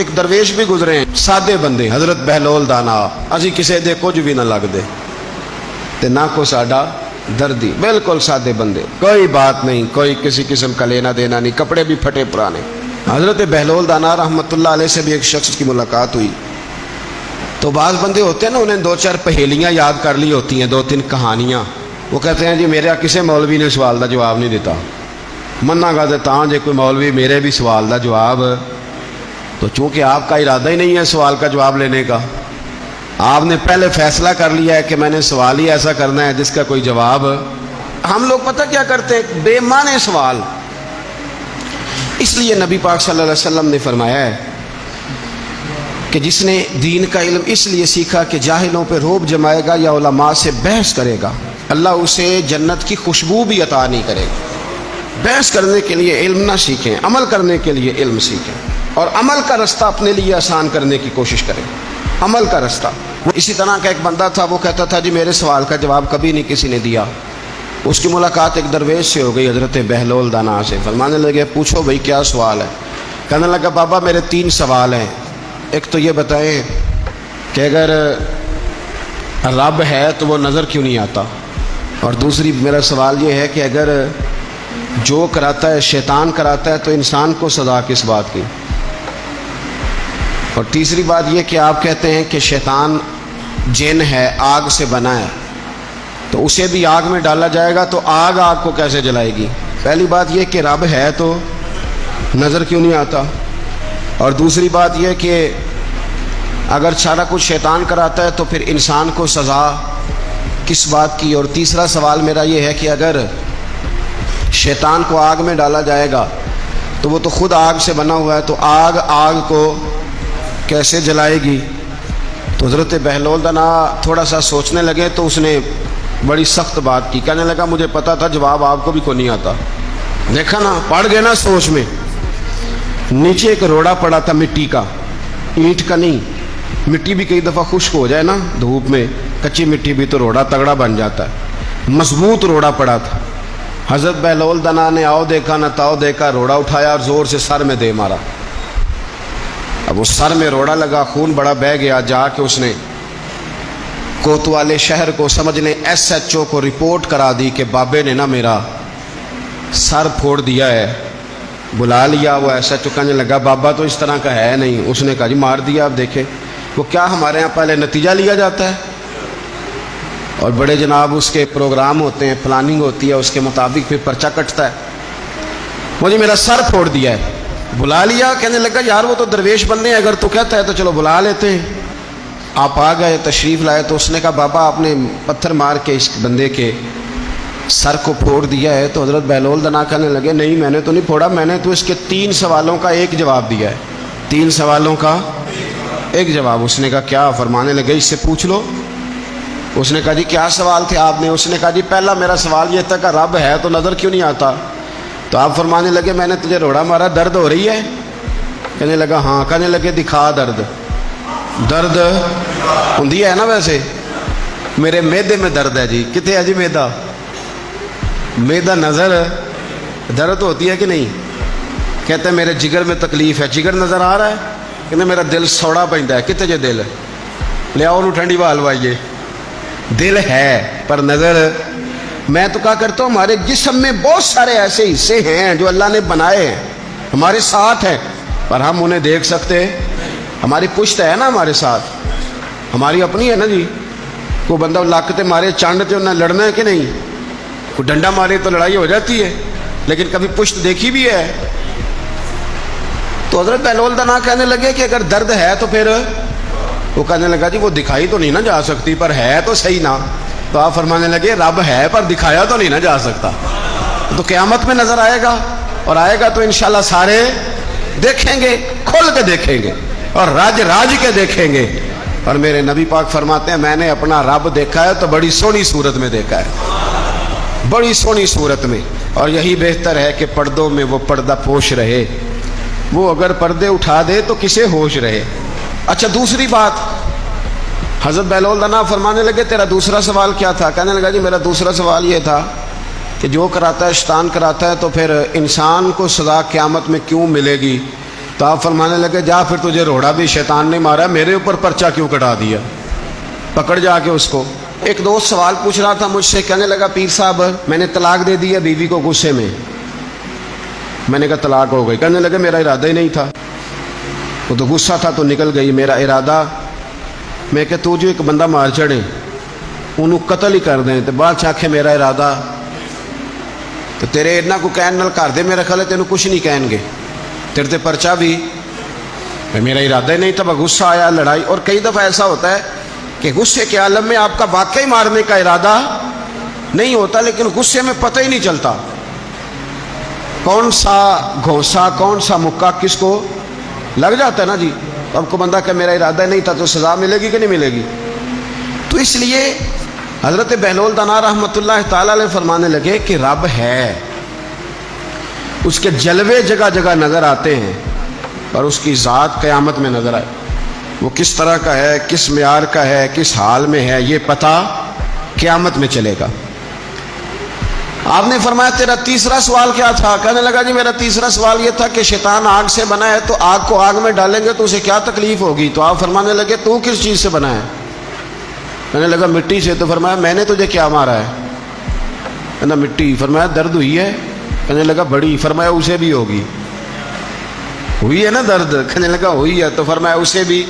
ایک درویش بھی گزرے ہیں، سادے بندے، حضرت بہلول دانا، اسی کسے دے کچھ بھی نہ لگ دے تے نہ کو ساڈا دردی، بالکل سادے بندے، کوئی بات نہیں، کوئی کسی قسم کا لینا دینا نہیں، کپڑے بھی پھٹے پرانے۔ حضرت بہلول دانا رحمۃ اللہ علیہ سے بھی ایک شخص کی ملاقات ہوئی تو بعض بندے ہوتے ہیں نا، انہیں 2-4 پہیلیاں یاد کر لی ہوتی ہیں، 2-3 کہانیاں، وہ کہتے ہیں جی میرا کسے مولوی نے سوال دا جواب نہیں دیتا، مننا گا دیتا ہوں جی کوئی مولوی میرے بھی سوال دا جواب، تو چونکہ آپ کا ارادہ ہی نہیں ہے سوال کا جواب لینے کا، آپ نے پہلے فیصلہ کر لیا ہے کہ میں نے سوال ہی ایسا کرنا ہے جس کا کوئی جواب، ہم لوگ پتہ کیا کرتے ہیں، بے معنی سوال۔ اس لیے نبی پاک صلی اللہ علیہ وسلم نے فرمایا ہے کہ جس نے دین کا علم اس لیے سیکھا کہ جاہلوں پہ رعب جمائے گا یا علماء سے بحث کرے گا، اللہ اسے جنت کی خوشبو بھی عطا نہیں کرے گا۔ بحث کرنے کے لیے علم نہ سیکھیں، عمل کرنے کے لیے علم سیکھیں، اور عمل کا رستہ اپنے لیے آسان کرنے کی کوشش کریں، عمل کا رستہ۔ اسی طرح کا ایک بندہ تھا، وہ کہتا تھا جی میرے سوال کا جواب کبھی نہیں کسی نے دیا۔ اس کی ملاقات ایک درویش سے ہو گئی، حضرت بہلول دانا سے، فرمانے لگے پوچھو بھائی کیا سوال ہے؟ کہنے لگا بابا میرے 3 سوال ہیں، ایک تو یہ بتائیں کہ اگر رب ہے تو وہ نظر کیوں نہیں آتا، اور دوسری میرا سوال یہ ہے کہ اگر جو کراتا ہے شیطان کراتا ہے تو انسان کو سزا کس بات کی، اور تیسری بات یہ کہ آپ کہتے ہیں کہ شیطان جن ہے، آگ سے بنا ہے، تو اسے بھی آگ میں ڈالا جائے گا تو آگ کو کیسے جلائے گی؟ پہلی بات یہ کہ رب ہے تو نظر کیوں نہیں آتا، اور دوسری بات یہ کہ اگر سارا کچھ شیطان کراتا ہے تو پھر انسان کو سزا کس بات کی، اور تیسرا سوال میرا یہ ہے کہ اگر شیطان کو آگ میں ڈالا جائے گا تو وہ تو خود آگ سے بنا ہوا ہے، تو آگ کو کیسے جلائے گی؟ تو حضرت بہلول دانا تھوڑا سا سوچنے لگے تو اس نے بڑی سخت بات کی، کہنے لگا مجھے پتا تھا جواب آپ کو بھی کوئی نہیں آتا، دیکھا نا پڑ گئے نا سوچ میں۔ نیچے ایک روڑا پڑا تھا مٹی کا، اینٹ کا نہیں، مٹی بھی کئی دفعہ خشک ہو جائے نا دھوپ میں، کچی مٹی بھی تو روڑا تگڑا بن جاتا ہے، مضبوط روڑا پڑا تھا۔ حضرت بہلول دانا نے آؤ دیکھا نہ تاؤ دیکھا، روڑا اٹھایا اور زور سے سر میں دے مارا، اب اس سر میں روڑا لگا، خون بڑا بہہ گیا، جا کے اس نے کوتوالے شہر کو سمجھنے SHO کو رپورٹ کرا دی کہ بابے نے نا میرا سر پھوڑ دیا ہے۔ بلا لیا، وہ SHO کہنے لگا بابا تو اس طرح کا ہے نہیں، اس نے کہا جی مار دیا، اب دیکھیں وہ کیا ہمارے ہاں پہلے نتیجہ لیا جاتا ہے، اور بڑے جناب اس کے پروگرام ہوتے ہیں، پلاننگ ہوتی ہے، اس کے مطابق پھر پرچہ کٹتا ہے۔ مجھے میرا سر پھوڑ دیا ہے، بلا لیا، کہنے لگا یار وہ تو درویش بندے ہیں، اگر تو کہتا ہے تو چلو بلا لیتے ہیں۔ آپ آ گئے، تشریف لائے، تو اس نے کہا بابا آپ نے پتھر مار کے اس بندے کے سر کو پھوڑ دیا ہے۔ تو حضرت بہلول دانا کہنے لگے نہیں میں نے تو نہیں پھوڑا، میں نے تو اس کے 3 سوالوں کا ایک جواب دیا ہے، 3 سوالوں کا ایک جواب۔ اس نے کہا کیا؟ فرمانے لگے اس سے پوچھ لو۔ اس نے کہا جی کیا سوال تھے آپ نے؟ اس نے کہا جی پہلا میرا سوال یہ تھا کہ رب ہے تو نظر کیوں نہیں آتا؟ تو آپ فرمانے لگے میں نے تجھے روڑا مارا، درد ہو رہی ہے؟ کہنے لگا ہاں۔ کہنے لگے دکھا درد ہوندی ہے نا، ویسے میرے میدے میں درد ہے جی، کتنے ہے جی میدا؟ میدا نظر درد ہوتی ہے کہ نہیں؟ کہتے ہیں میرے جگر میں تکلیف ہے، جگر نظر آ رہا ہے؟ کہتے میرا دل سوڑا پہنتا ہے، کتنے جے دل لے آؤ ٹھنڈی بال وائیے، دل ہے پر نظر۔ میں تو کہا کرتا ہوں ہمارے جسم میں بہت سارے ایسے حصے ہیں جو اللہ نے بنائے ہیں، ہمارے ساتھ ہیں پر ہم انہیں دیکھ سکتے۔ ہماری پشت ہے نا ہمارے ساتھ، ہماری اپنی ہے نا جی، کوئی بندہ لاکتے مارے چانڈتے انہیں لڑنا ہے کہ نہیں؟ کوئی ڈنڈا مارے تو لڑائی ہو جاتی ہے، لیکن کبھی پشت دیکھی بھی ہے؟ تو حضرت بہلول دانا کہنے لگے کہ اگر درد ہے تو پھر، وہ کہنے لگا جی وہ دکھائی تو نہیں نہ جا سکتی پر ہے تو صحیح نا۔ تو آپ فرمانے لگے رب ہے پر دکھایا تو نہیں نہ جا سکتا، تو قیامت میں نظر آئے گا، اور آئے گا تو انشاءاللہ سارے دیکھیں گے، کھل کے دیکھیں گے اور راج کے دیکھیں گے۔ اور میرے نبی پاک فرماتے ہیں میں نے اپنا رب دیکھا ہے تو بڑی سونی صورت میں دیکھا ہے، بڑی سونی صورت میں، اور یہی بہتر ہے کہ پردوں میں وہ پردہ پوش رہے، وہ اگر پردے اٹھا دے تو کسے ہوش رہے۔ اچھا دوسری بات، حضرت بہلول دانا فرمانے لگے تیرا دوسرا سوال کیا تھا؟ کہنے لگا جی میرا دوسرا سوال یہ تھا کہ جو کراتا ہے شیطان کراتا ہے تو پھر انسان کو سزا قیامت میں کیوں ملے گی؟ تو تو آپ فرمانے لگے جا پھر تجھے روڑا بھی شیطان نے مارا، میرے اوپر پرچہ کیوں کٹا دیا، پکڑ جا کے اس کو۔ ایک دوست سوال پوچھ رہا تھا مجھ سے، کہنے لگا پیر صاحب میں نے طلاق دے دی ہے بیوی کو غصے میں۔ میں نے کہا طلاق ہو گئی؟ کہنے لگا میرا ارادہ ہی نہیں تھا، وہ تو غصہ تھا تو نکل گئی، میرا ارادہ۔ میں کہ تو جو ایک بندہ مار چڑھے انہوں قتل ہی کر دیں تو بعد چاکھے میرا ارادہ، تو تیرے اتنا کو کہن نال کر دے، میرا خیال ہے تینوں کچھ نہیں کہیں گے، تیرے تے پرچہ بھی میرا ارادہ ہی نہیں تھا، غصہ آیا لڑائی۔ اور کئی دفعہ ایسا ہوتا ہے کہ غصے کے عالم میں آپ کا واقعی مارنے کا ارادہ نہیں ہوتا، لیکن غصے میں پتہ ہی نہیں چلتا کون سا گھونسا کون سا مکہ کس کو لگ جاتا ہے نا جی۔ اب کو بندہ کہ میرا ارادہ نہیں تھا تو سزا ملے گی کہ نہیں ملے گی؟ تو اس لیے حضرت بہلول دانا رحمۃ اللہ تعالی علیہ فرمانے لگے کہ رب ہے، اس کے جلوے جگہ جگہ نظر آتے ہیں، اور اس کی ذات قیامت میں نظر آئے، وہ کس طرح کا ہے، کس معیار کا ہے، کس حال میں ہے، یہ پتہ قیامت میں چلے گا۔ آپ نے فرمایا تیرا تیسرا سوال کیا تھا؟ کہنے لگا جی میرا تیسرا سوال یہ تھا کہ شیطان آگ سے بنا ہے، تو آگ کو آگ میں ڈالیں گے تو اسے کیا تکلیف ہوگی؟ تو آپ فرمانے لگے تو کس چیز سے بنا ہے؟ کہنے لگا مٹی سے۔ تو فرمایا میں نے تجھے کیا مارا ہے؟ کہنا مٹی۔ فرمایا درد ہوئی ہے؟ کہنے لگا بڑی۔ فرمایا اسے بھی ہوگی؟ ہوئی ہے نا درد؟ کہنے لگا ہوئی ہے۔ تو فرمایا اسے بھی